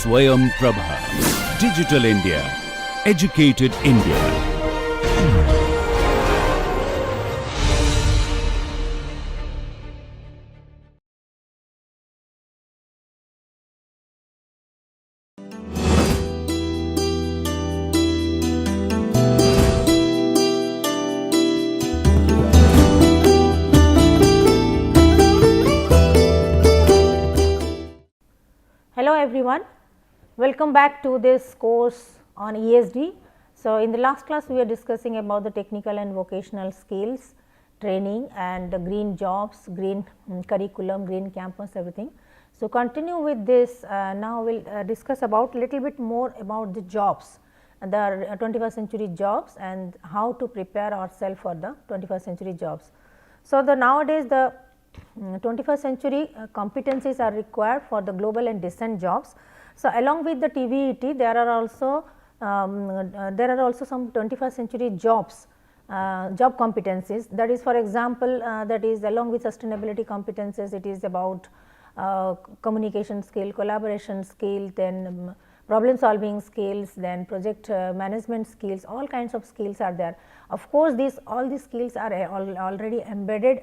Swayam Prabha. Digital India. Educated India. Hello everyone, welcome back to this course on ESD. So, in the last class we were discussing about the technical and vocational skills training and the green jobs, green curriculum, green campus, everything. So, continue with this. Now we will discuss about little bit more about the jobs, the 21st century jobs and how to prepare ourselves for the 21st century jobs. So, the nowadays the 21st century competencies are required for the global and decent jobs. So, along with the TVET there are also some 21st century jobs, job competencies, that is for example, that is along with sustainability competencies, it is about communication skill, collaboration skill, then problem solving skills, then project management skills, all kinds of skills are there. Of course, all these skills are already embedded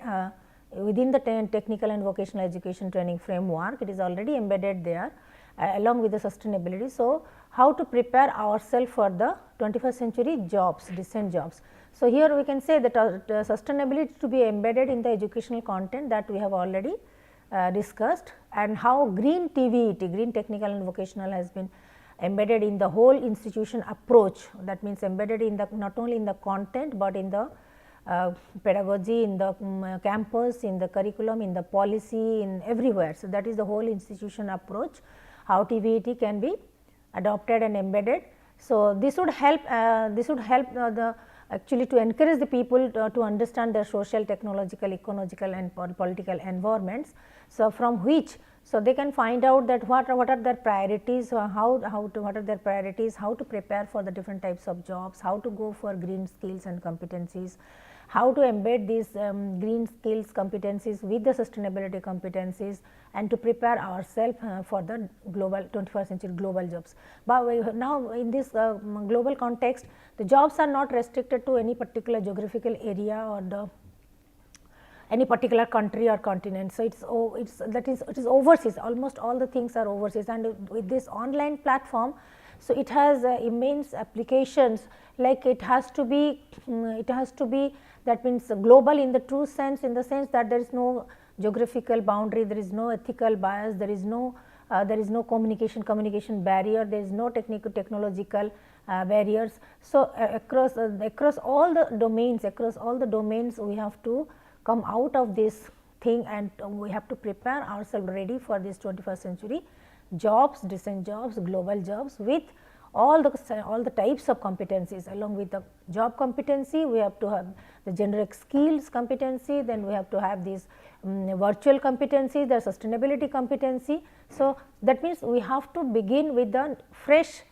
within the technical and vocational education training framework. It is already embedded there along with the sustainability. So, how to prepare ourselves for the 21st century jobs, decent jobs. So, here we can say that sustainability to be embedded in the educational content that we have already discussed, and how green TVET, green technical and vocational, has been embedded in the whole institution approach. That means embedded in the not only in the content, but in the pedagogy, in the campus, in the curriculum, in the policy, in everywhere. So, that is the whole institution approach, how TVET can be adopted and embedded. So, this would help the actually to encourage the people to understand their social, technological, ecological and political environments. So, from which they can find out that what are their priorities, what are their priorities, how to prepare for the different types of jobs, how to go for green skills and competencies, how to embed these green skills competencies with the sustainability competencies, and to prepare ourselves for the global 21st century global jobs. But now in this global context, the jobs are not restricted to any particular geographical area or any particular country or continent. So, it is overseas, almost all the things are overseas, and with this online platform, so it has immense applications, like it has to be that means global in the true sense, in the sense that there is no geographical boundary, there is no ethical bias, there is no communication barrier, there is no technological barriers. So, across all the domains we have to come out of this thing, and we have to prepare ourselves ready for this 21st century jobs, decent jobs, global jobs, with all the types of competencies. Along with the job competency, we have to have the generic skills competency, then we have to have these virtual competency, the sustainability competency. So, that means we have to begin with the fresh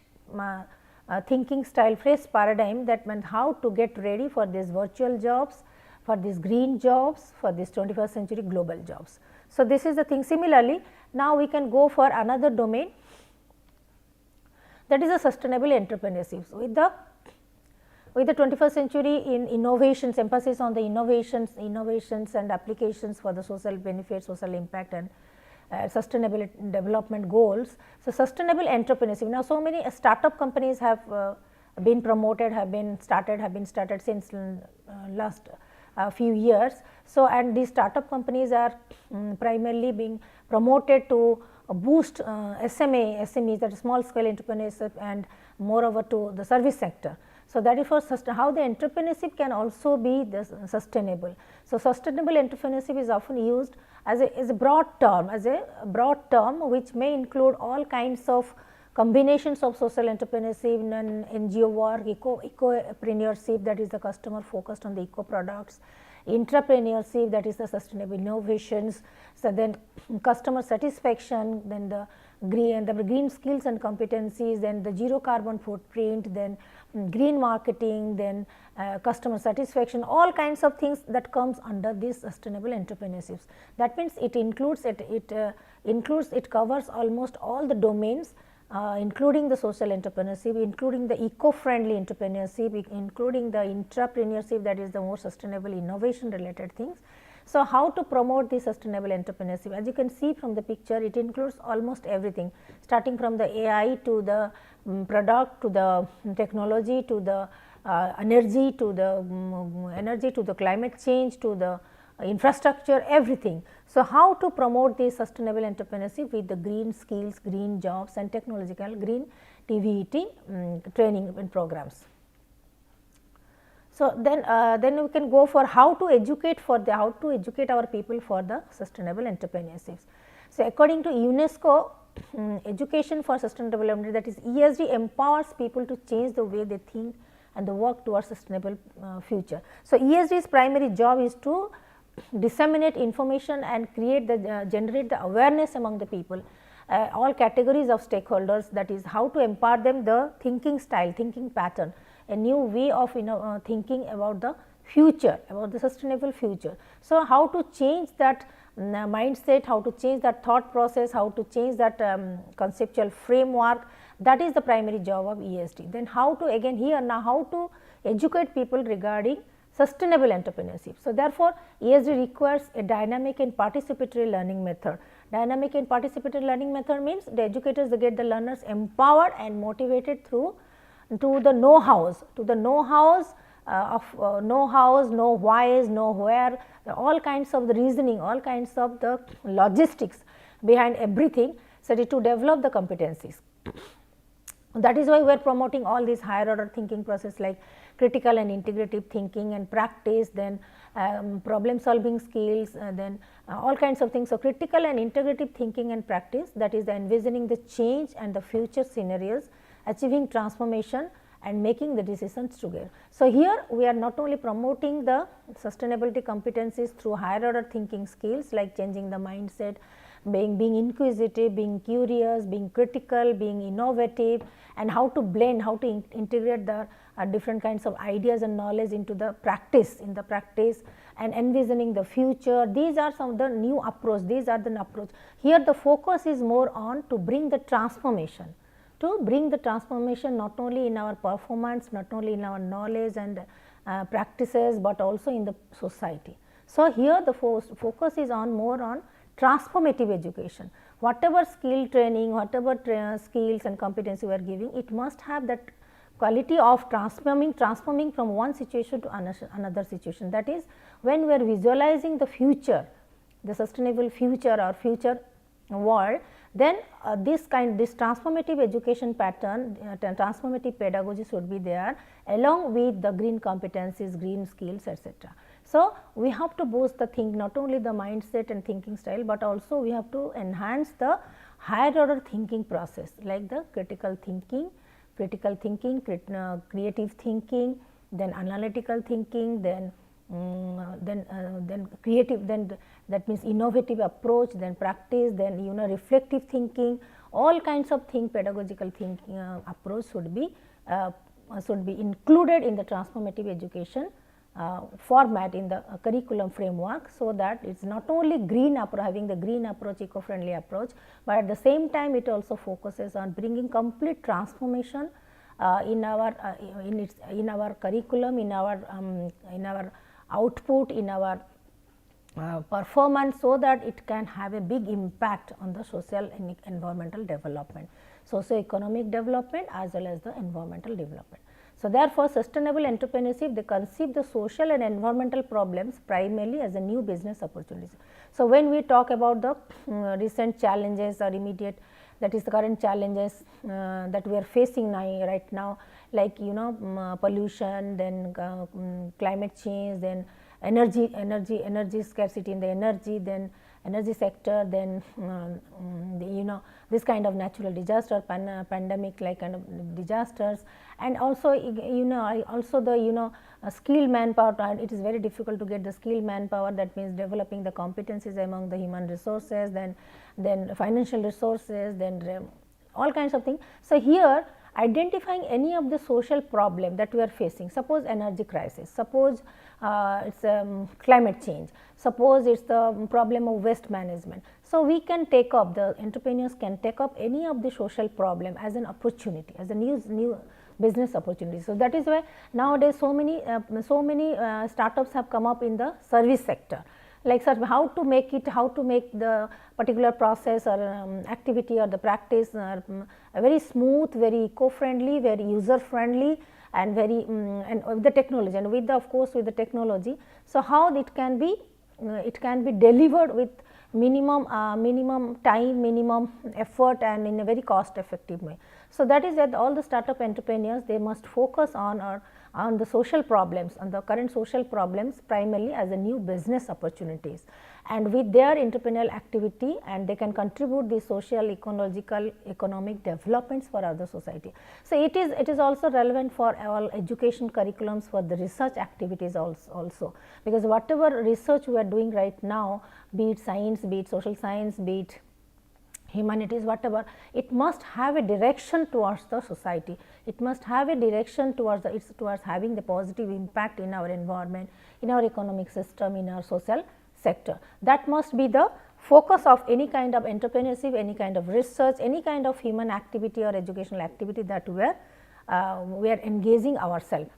thinking style, fresh paradigm, that means how to get ready for these virtual jobs, for these green jobs, for this 21st century global jobs. So, this is the thing. Similarly, now we can go for another domain, that is a sustainable entrepreneurship. With the 21st century in innovations, emphasis on the innovations and applications for the social benefit, social impact and sustainable development goals. So, sustainable entrepreneurship. Now, so many startup companies have been promoted, have been started since last few years. So, and these startup companies are primarily being promoted to boost SMEs, that is small scale entrepreneurship, and moreover to the service sector. So, that is for how the entrepreneurship can also be sustainable. So, sustainable entrepreneurship is often used as a broad term, which may include all kinds of combinations of social entrepreneurship and NGO work, ecopreneurship, that is the customer focused on the eco products, intrapreneurship, that is the sustainable innovations. So, then customer satisfaction, then the green skills and competencies, then the zero carbon footprint, then green marketing, then customer satisfaction, all kinds of things that comes under this sustainable entrepreneurships. That means it includes it covers almost all the domains including the social entrepreneurship, including the eco-friendly entrepreneurship, including the intrapreneurship, that is the more sustainable innovation related things. So, how to promote the sustainable entrepreneurship? As you can see from the picture, it includes almost everything, starting from the AI to the product, to the technology, to the energy, to the climate change, to the infrastructure, everything. So, how to promote the sustainable entrepreneurship with the green skills, green jobs and technological green TVET training and programs. So, then we can go for how to educate our people for the sustainable entrepreneurships. So, according to UNESCO, education for sustainable development, that is ESD, empowers people to change the way they think and the work towards sustainable future. So, ESD's primary job is to disseminate information and generate the awareness among the people, all categories of stakeholders, that is how to impart them the thinking style, thinking pattern, a new way of thinking about the future, about the sustainable future. So, how to change that mindset, how to change that thought process, how to change that conceptual framework, that is the primary job of ESD. Then how to again here now how to educate people regarding sustainable entrepreneurship. So, therefore, ESD requires a dynamic and participatory learning method. Dynamic and participatory learning method means the educators, they get the learners empowered and motivated through to the know-hows, know whys, know where, all kinds of the reasoning, all kinds of the logistics behind everything, so to develop the competencies. That is why we are promoting all these higher order thinking process like critical and integrative thinking and practice, then problem solving skills, then all kinds of things. So, critical and integrative thinking and practice, that is the envisioning the change and the future scenarios, achieving transformation and making the decisions together. So, here we are not only promoting the sustainability competencies through higher order thinking skills like changing the mindset, being inquisitive, being curious, being critical, being innovative, and how to blend, how to integrate the different kinds of ideas and knowledge into the practice, and envisioning the future. These are some of the new approach, Here the focus is more on to bring the transformation, not only in our performance, not only in our knowledge and practices, but also in the society. So, here the focus is on more on transformative education. Whatever skill training, whatever skills and competence we are giving, it must have that quality of transforming from one situation to another situation. That is, when we are visualizing the future, the sustainable future or future world, then this transformative education pattern, transformative pedagogy should be there along with the green competencies, green skills, etc. So, we have to boost the not only the mindset and thinking style, but also we have to enhance the higher order thinking process like the critical thinking, creative thinking, then analytical thinking, then creative, then that means innovative approach, then practice, then reflective thinking, all kinds of pedagogical thinking approach should be included in the transformative education format in the curriculum framework. So, that it is not only having the green approach, eco-friendly approach, but at the same time it also focuses on bringing complete transformation in our curriculum, in our output, in our performance, so that it can have a big impact on the social and environmental development, socio-economic development as well as the environmental development. So, therefore, sustainable entrepreneurship, they conceive the social and environmental problems primarily as a new business opportunities. So, when we talk about the recent challenges or immediate, that is the current challenges that we are facing right now, like pollution, then climate change, then energy scarcity in the energy sector, then this kind of natural disaster, pandemic like kind of disasters, and also the skilled manpower. It is very difficult to get the skilled manpower, that means developing the competencies among the human resources, then financial resources, then all kinds of things. So, here identifying any of the social problem that we are facing, suppose energy crisis, suppose it is climate change, suppose it is the problem of waste management, So, we can take up, the entrepreneurs can take up any of the social problem as an opportunity, as a new business opportunity. So, that is why nowadays so many startups have come up in the service sector, like how to make it, how to make the particular process or activity or the practice very smooth, very eco-friendly, very user-friendly, and very and with the technology, and with the, of course, with the technology. So, how it can be delivered with minimum time, minimum effort, and in a very cost effective way. So, that is that all the startup entrepreneurs, they must focus on the social problems, on the current social problems primarily as a new business opportunities, and with their entrepreneurial activity, and they can contribute the social, ecological, economic developments for other society. So, it is also relevant for all education curriculums, for the research activities also, because whatever research we are doing right now, be it science, be it social science, be it humanities, whatever, it must have a direction towards the society. It must have a direction towards towards having the positive impact in our environment, in our economic system, in our social sector. That must be the focus of any kind of entrepreneurship, any kind of research, any kind of human activity or educational activity that we are engaging ourselves.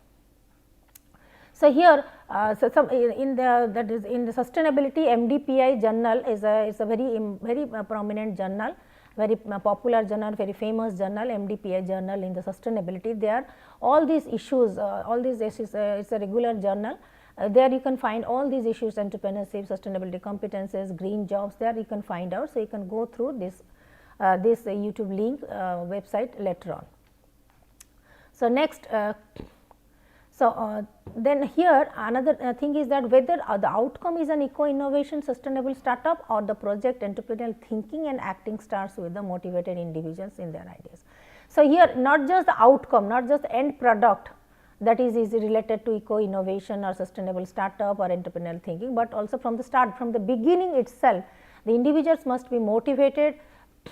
So, here in the sustainability, MDPI journal is a very prominent journal, very popular journal, very famous journal, MDPI journal in the sustainability. There all these issues, it's a regular journal. There you can find all these issues, entrepreneurship, sustainability competences, green jobs, there you can find out. So, you can go through this YouTube link website later on. So, next then here another thing is that whether the outcome is an eco-innovation sustainable startup, or the project entrepreneurial thinking and acting starts with the motivated individuals in their ideas. So, here not just the outcome, not just the end product that is related to eco-innovation or sustainable startup or entrepreneurial thinking, but also from the start, from the beginning itself, the individuals must be motivated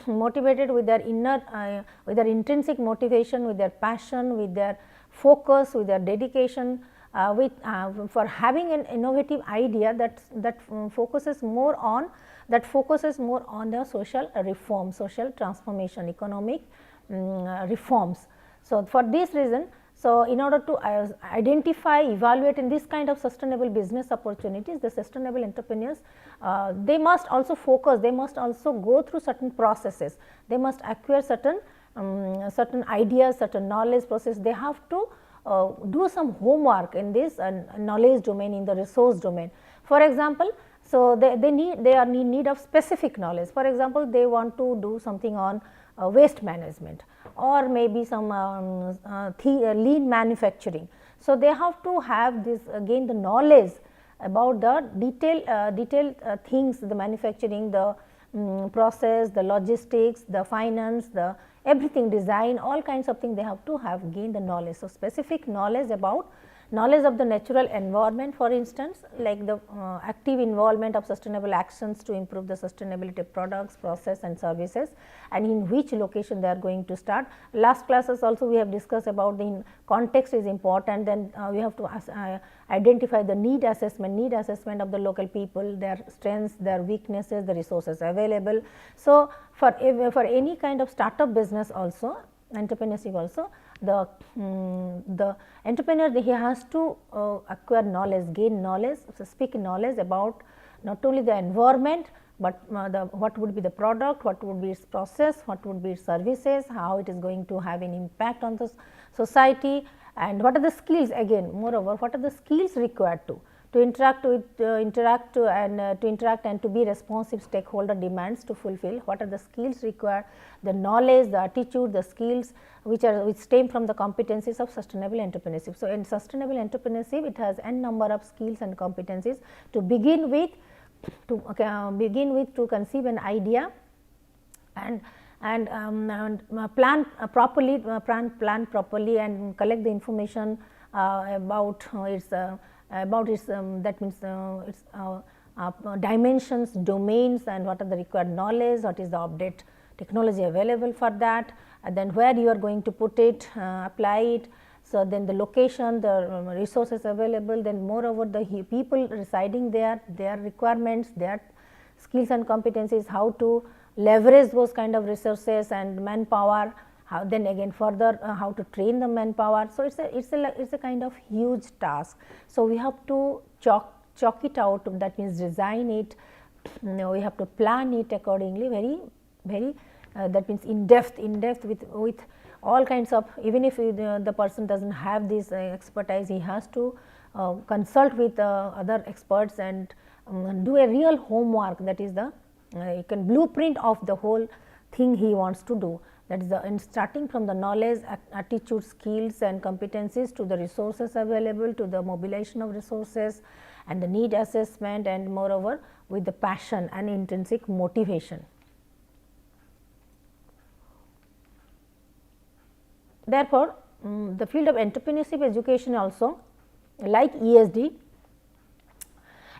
with their inner with their intrinsic motivation, with their passion, with their focus, with their dedication, for having an innovative idea that focuses more on the social reform, social transformation, economic reforms. So, for this reason, so in order to identify, evaluate in this kind of sustainable business opportunities, the sustainable entrepreneurs, they must also focus, they must also go through certain processes, they must acquire certain ideas, certain knowledge process. They have to do some homework in this knowledge domain, in the resource domain. For example, so they are in need of specific knowledge. For example, they want to do something on waste management, or maybe some lean manufacturing. So, they have to have this gain the knowledge about the detailed things, the manufacturing, the process, the logistics, the finance, the everything, design, all kinds of things they have to have gained the knowledge. So, specific knowledge about of the natural environment, for instance, like the active involvement of sustainable actions to improve the sustainability of products, process and services, and in which location they are going to start. Last classes also we have discussed about the context is important, then we have to identify the need assessment of the local people, their strengths, their weaknesses, the resources available. So, for any kind of startup business also, entrepreneurship also, the entrepreneur, he has to acquire knowledge, gain knowledge, speak knowledge about not only the environment, but what would be the product, what would be its process, what would be its services, how it is going to have an impact on the society, and what are the skills, again moreover what are the skills required to interact and to be responsive stakeholder demands to fulfill, what are the skills required, the knowledge, the attitude, the skills which stem from the competencies of sustainable entrepreneurship. So, in sustainable entrepreneurship, it has n number of skills and competencies to begin with, to conceive an idea and plan properly, and collect the information about its that means its dimensions, domains, and what are the required knowledge, what is the update technology available for that, and then where you are going to put it, apply it. So, then the location, the resources available, then moreover the people residing there, their requirements, their skills and competencies, how to leverage those kind of resources and manpower, how then again further how to train the manpower. So, it's a kind of huge task. So, we have to chalk it out, that means design it, we have to plan it accordingly, very that means in depth with all kinds of, even if the person does not have this expertise, he has to consult with other experts and do a real homework, that is the blueprint of the whole thing he wants to do. That is the starting from the knowledge, attitude, skills and competencies to the resources available, to the mobilization of resources and the need assessment, and moreover with the passion and intrinsic motivation. Therefore, the field of entrepreneurship education also, like ESD,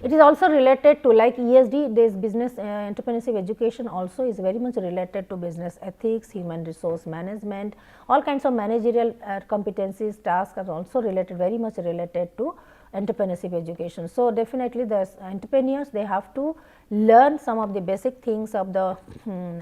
it is also related to, like ESD, this business entrepreneurship education also is very much related to business ethics, human resource management, all kinds of managerial competencies, tasks are also related, very much related to entrepreneurship education. So, definitely the entrepreneurs, they have to learn some of the basic things of the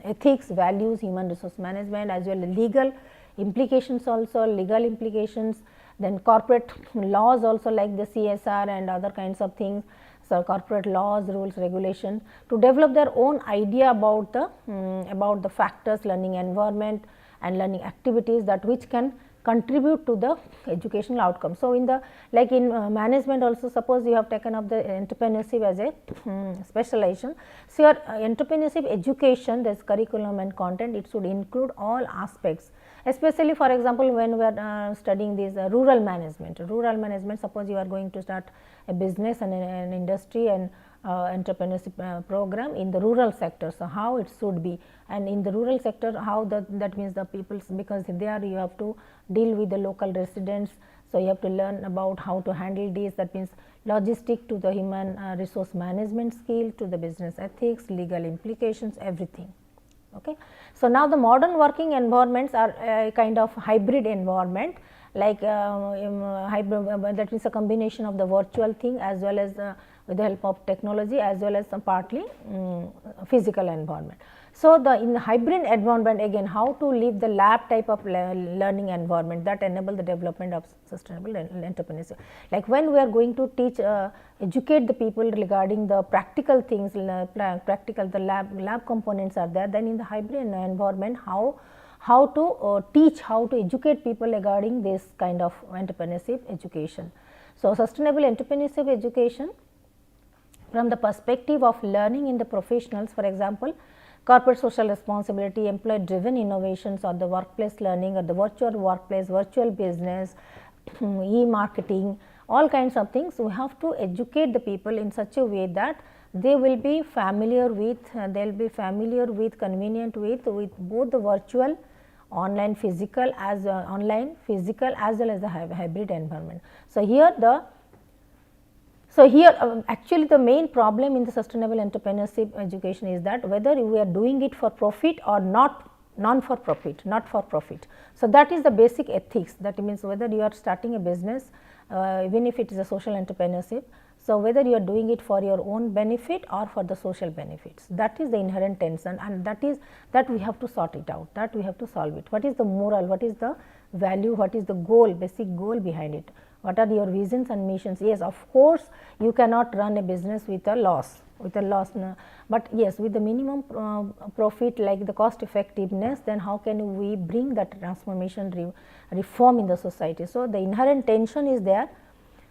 ethics, values, human resource management, as well as legal implications also, legal implications, then corporate laws also, like the CSR and other kinds of things. So, corporate laws, rules, regulation, to develop their own idea about the factors, learning environment and learning activities that which can contribute to the educational outcome. So, in the like in management also, suppose you have taken up the entrepreneurship as a specialization. So, your entrepreneurship education, this curriculum and content, it should include all aspects, especially for example, when we are studying this rural management. Rural management, suppose you are going to start a business and an industry and entrepreneurship program in the rural sector. So, how it should be, and in the rural sector how that means the people, because there you have to deal with the local residents. So, you have to learn about how to handle this, that means logistic to the human resource management skill, to the business ethics, legal implications, everything. Okay. So, now the modern working environments are a kind of hybrid environment, like hybrid, that means a combination of the virtual thing as well as with the help of technology, as well as some partly physical environment. So, in the hybrid environment, again how to live the lab type of learning environment that enable the development of sustainable entrepreneurship. Like when we are going to teach educate the people regarding the practical things, practical the lab components are there, then in the hybrid environment how to teach, how to educate people regarding this kind of entrepreneurship education. So, sustainable entrepreneurship education from the perspective of learning in the professionals, for example, corporate social responsibility, employee driven innovations, or the workplace learning, or the virtual workplace, virtual business, e-marketing, all kinds of things. We have to educate the people in such a way that they will be familiar with, convenient with both the virtual, online physical as well as the hybrid environment. So, here actually the main problem in the sustainable entrepreneurship education is that whether we are doing it for profit or not for profit. So, that is the basic ethics, that means whether you are starting a business even if it is a social entrepreneurship. So, whether you are doing it for your own benefit or for the social benefits, that is the inherent tension, and that we have to sort it out, that we have to solve it. What is the moral, what is the value, what is the goal, basic goal behind it, what are your visions and missions. Yes, of course, you cannot run a business with a loss, no. But yes, with the minimum profit, like the cost effectiveness, then how can we bring that transformation reform in the society. So, the inherent tension is there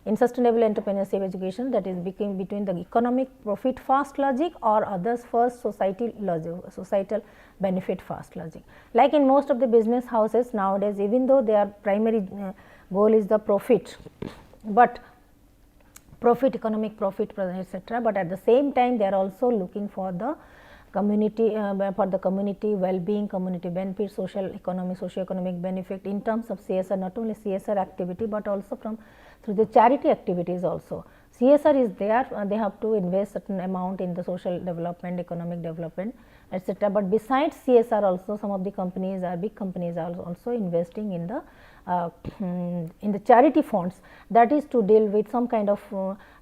in sustainable entrepreneurship education, that is between the economic profit first logic or others first societal benefit first logic. Like in most of the business houses nowadays, even though their primary goal is the profit, but economic profit, etc., but at the same time they are also looking for the community well-being, community benefit, socio-economic benefit in terms of CSR, not only CSR activity, but also through the charity activities also. CSR is there, they have to invest certain amount in the social development, economic development, etc. But besides CSR also, some of the companies are big companies are also investing in the charity funds, that is to deal with some kind of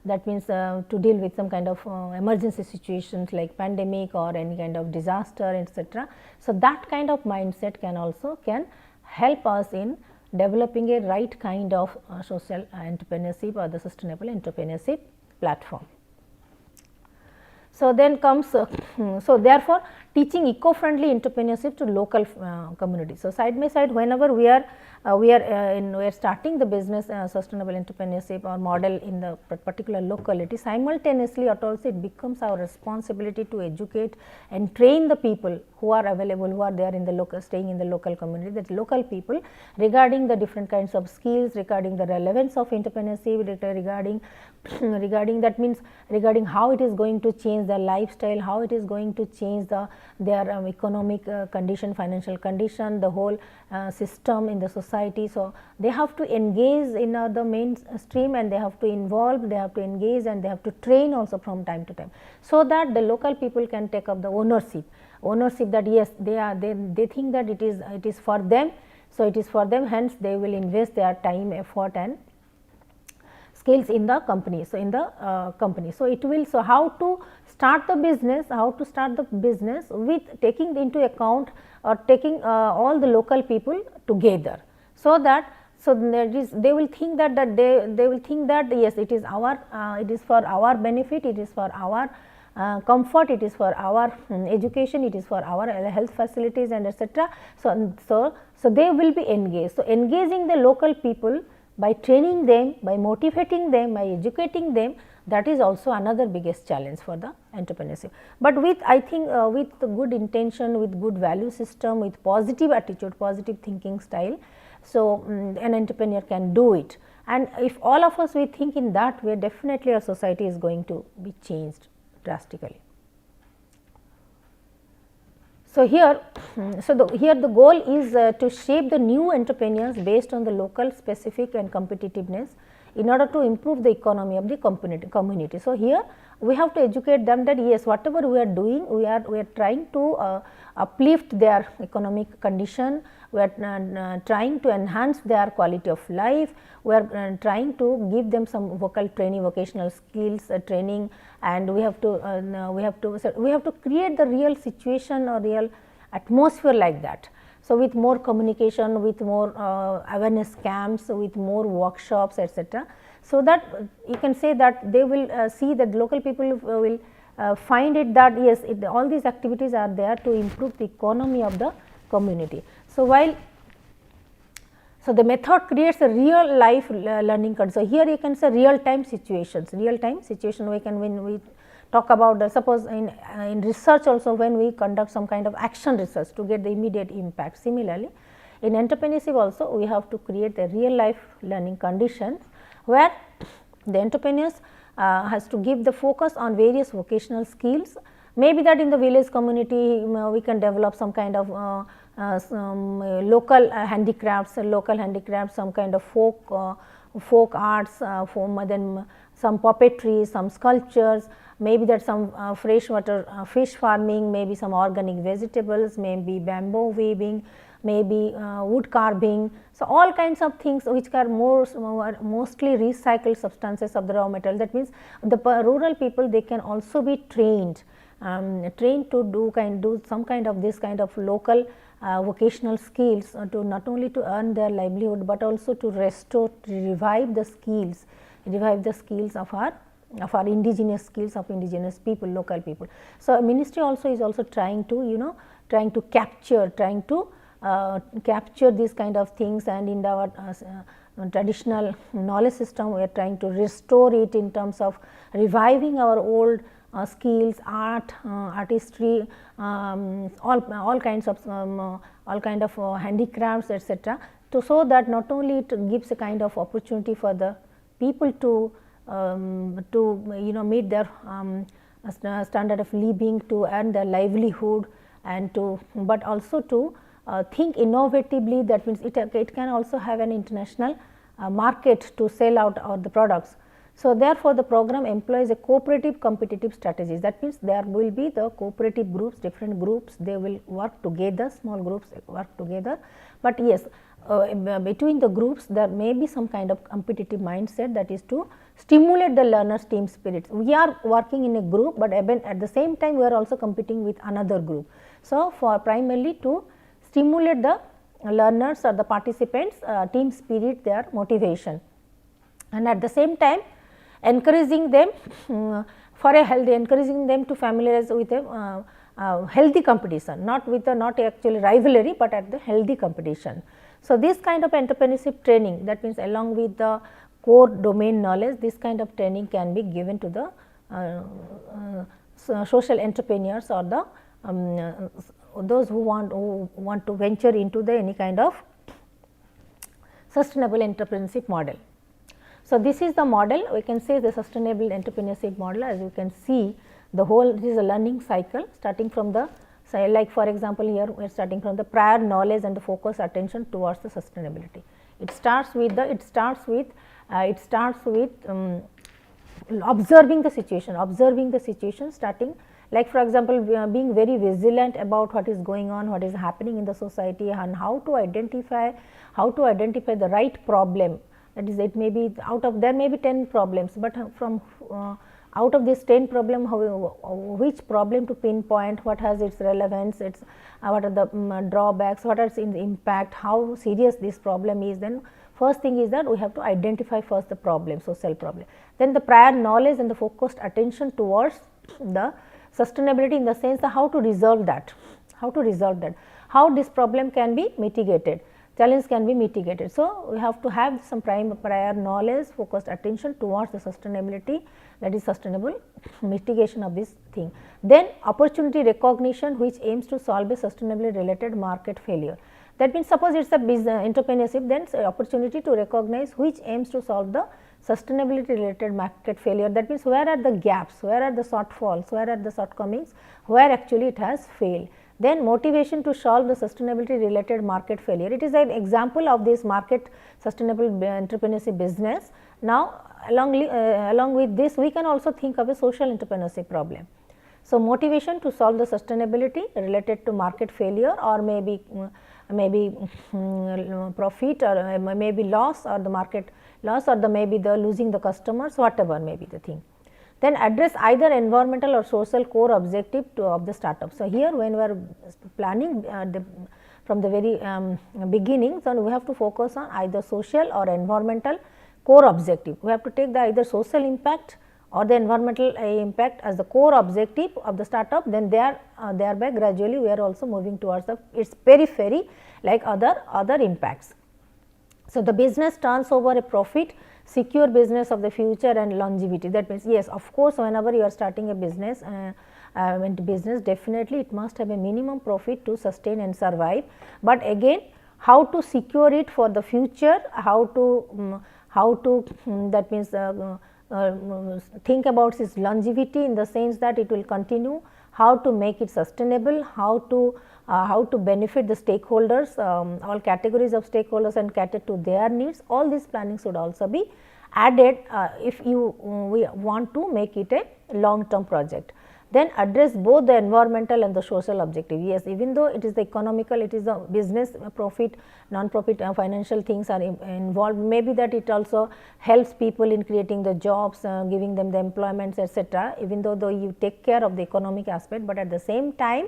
that means to deal with some kind of emergency situations like pandemic or any kind of disaster, etc. So, that kind of mindset can help us in developing a right kind of social entrepreneurship or the sustainable entrepreneurship platform. So, then comes so therefore, teaching eco-friendly entrepreneurship to local communities. So, side by side whenever we are starting the business sustainable entrepreneurship or model in the particular locality, simultaneously also it becomes our responsibility to educate and train the people who are available, who are there in the local, staying in the local community, that local people regarding the different kinds of skills, regarding the relevance of entrepreneurship, regarding that means regarding how it is going to change their lifestyle, how it is going to change their economic condition, financial condition, the whole system in the society. So, they have to engage in the mainstream and they have to involve, they have to engage and they have to train also from time to time. So, that the local people can take up the ownership that yes, they think that it is for them. So, it is for them, hence they will invest their time, effort and skills in the company. So, in the company. So, it will, so how to start the business, with taking into account or taking all the local people together. So, that they will think that they will think that yes, it is for our benefit, it is for our comfort, it is for our education, it is for our health facilities and etc. So, they will be engaged. So, engaging the local people by training them, by motivating them, by educating them, that is also another biggest challenge for the entrepreneurship. But with, I think with the good intention, with good value system, with positive attitude, positive thinking style, so an entrepreneur can do it. And if all of us we think in that way, definitely our society is going to be changed drastically. So, here the goal is to shape the new entrepreneurs based on the local specific and competitiveness in order to improve the economy of the community. So, here we have to educate them that yes, whatever we are doing, we are trying to uplift their economic condition, we are trying to enhance their quality of life, we are trying to give them some vocational skills training, and we have to create the real situation or real atmosphere like that. So, with more communication, with more awareness camps, with more workshops, etc. So, that you can say that they will see that local people will find it that yes, all these activities are there to improve the economy of the community. So, the method creates a real life learning condition. So, here you can say real time situations, we can, when we talk about suppose in research also, when we conduct some kind of action research to get the immediate impact. Similarly, in entrepreneurship also we have to create a real life learning condition, where the entrepreneurs has to give the focus on various vocational skills. Maybe that in the village community we can develop some kind of some local handicrafts, some kind of folk arts, then some puppetry, some sculptures, maybe that some freshwater fish farming, maybe some organic vegetables, maybe bamboo weaving, maybe wood carving. So, all kinds of things which are mostly recycled substances of the raw material. That means, the rural people, they can also be trained to do some kind of this kind of local vocational skills to not only to earn their livelihood, but also to restore, to revive the skills of our indigenous skills of indigenous people, local people. So, ministry also is also trying to capture these kind of things, and in our traditional knowledge system we are trying to restore it in terms of reviving our old skills, art, artistry, all kinds of handicrafts, etc. So that not only it gives a kind of opportunity for the people to meet their standard of living, to earn their livelihood, and but also to think innovatively. That means it can also have an international market to sell out the products. So, therefore, the program employs a cooperative competitive strategies. That means, there will be the cooperative groups, different groups, they will work together, small groups work together, but yes, between the groups there may be some kind of competitive mindset, that is to stimulate the learners team spirits. We are working in a group, but at the same time we are also competing with another group. So, for primarily to stimulate the learners or the participants team spirit, their motivation, and at the same time encouraging them for a healthy, encouraging them to familiarize with a healthy competition, not with a not actually rivalry, but at the healthy competition. So, this kind of entrepreneurship training, that means along with the core domain knowledge, this kind of training can be given to the social entrepreneurs or the those who want to venture into the any kind of sustainable entrepreneurship model. So, this is the model, we can say the sustainable entrepreneurship model. As you can see, the whole, this is a learning cycle starting from the, say like for example, here we are starting from the prior knowledge and the focus attention towards the sustainability. It starts with the, observing the situation, starting like for example, being very vigilant about what is going on, what is happening in the society, and how to identify the right problem. That is, it may be out of, there may be 10 problems, but from out of this 10 problem, which problem to pinpoint, what has its relevance, its what are the drawbacks, what is in the impact, how serious this problem is. Then first thing is that we have to identify first the problem, social problem. Then the prior knowledge and the focused attention towards the sustainability, in the sense of how to resolve that, how this problem can be mitigated, challenge can be mitigated. So, we have to have some prior knowledge, focused attention towards the sustainability, that is sustainable mitigation of this thing. Then opportunity recognition, which aims to solve a sustainably related market failure. That means, suppose it is a business entrepreneurship, then opportunity to recognize which aims to solve the sustainability related market failure. That means, where are the gaps, where are the shortfalls, where are the shortcomings, where actually it has failed. Then motivation to solve the sustainability related market failure. It is an example of this market sustainable entrepreneurship business. Now, along with this, we can also think of a social entrepreneurship problem. So, motivation to solve the sustainability related to market failure, or maybe profit, or maybe loss, or the market loss, or the maybe the losing the customers, whatever may be the thing. Then address either environmental or social core objective of the startup. So, here when we are planning from the very beginning, so we have to focus on either social or environmental core objective. We have to take the either social impact or the environmental impact as the core objective of the startup. Then thereby gradually we are also moving towards its periphery, like other impacts. So, the business turns over a profit, secure business of the future and longevity. That means, yes, of course, whenever you are starting a business, definitely it must have a minimum profit to sustain and survive, but again how to secure it for the future, how to that means think about its longevity, in the sense that it will continue, how to make it sustainable, how to benefit the stakeholders, all categories of stakeholders, and cater to their needs. All these planning should also be added if we want to make it a long term project. Then address both the environmental and the social objective. Yes, even though it is the economical, it is the business profit, non-profit financial things are involved, maybe that it also helps people in creating the jobs, giving them the employments, etc. Even though you take care of the economic aspect, but at the same time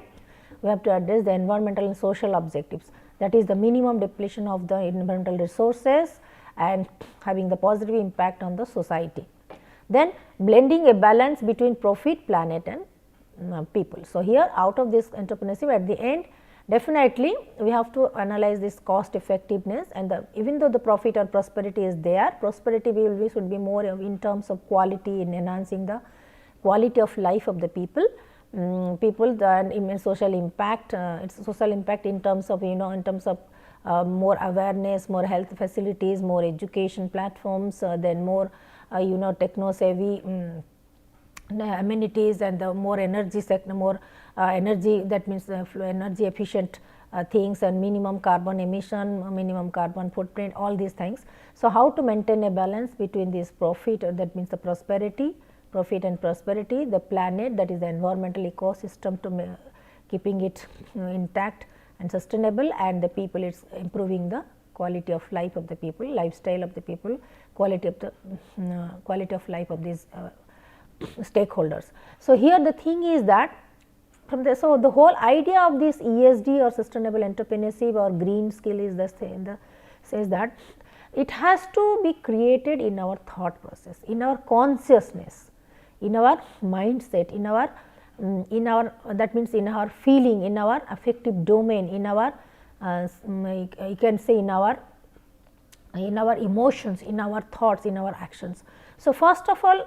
we have to address the environmental and social objectives, that is the minimum depletion of the environmental resources and having the positive impact on the society. Then blending a balance between profit, planet and people. So, here out of this entrepreneurship, at the end definitely we have to analyze this cost effectiveness, and even though the profit or prosperity is there, prosperity should be more in terms of quality, in enhancing the quality of life of the people. And social impact, its social impact in terms of more awareness, more health facilities, more education platforms, then more techno savvy amenities, and the more energy sector, more energy, that means energy efficient things, and minimum carbon emission, minimum carbon footprint, all these things. So, how to maintain a balance between this profit, that means the prosperity, profit and prosperity, the planet, that is the environmental ecosystem, to keeping it intact and sustainable, and the people, it's improving the quality of life of the people, lifestyle of the people, quality of life of these stakeholders. So, here the thing is that from the, so the whole idea of this ESD or sustainable entrepreneurship or green skill is says that it has to be created in our thought process, in our consciousness, in our mindset, in our that means in our feeling, in our affective domain, in our you can say in our emotions, in our thoughts, in our actions. So, first of all,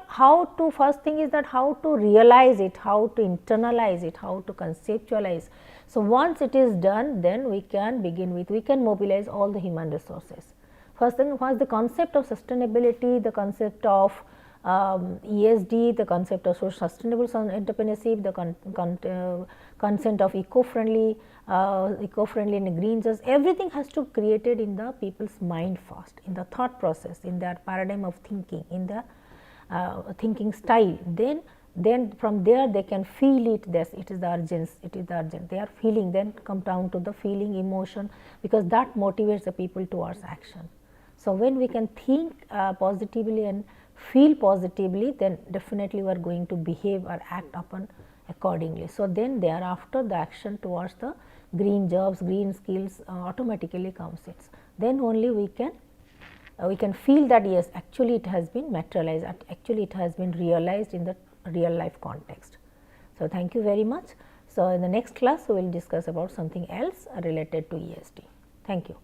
first thing is that how to realize it, how to internalize it, how to conceptualize. So, once it is done, then we can begin with, we can mobilize all the human resources. First thing was the concept of sustainability, the concept of ESD, the concept of sustainable entrepreneurship, the concept of eco-friendly and green justice, everything has to be created in the people's mind first, in the thought process, in their paradigm of thinking, in the thinking style. Then from there they can feel it, it is the urgence, they are feeling, then come down to the feeling, emotion, because that motivates the people towards action. So, when we can think positively and feel positively, then definitely we are going to behave or act upon accordingly. So, then thereafter the action towards the green jobs, green skills automatically comes in. Then only we can feel that yes, actually it has been materialized, actually it has been realized in the real life context. So, thank you very much. So, in the next class we will discuss about something else related to ESD. Thank you.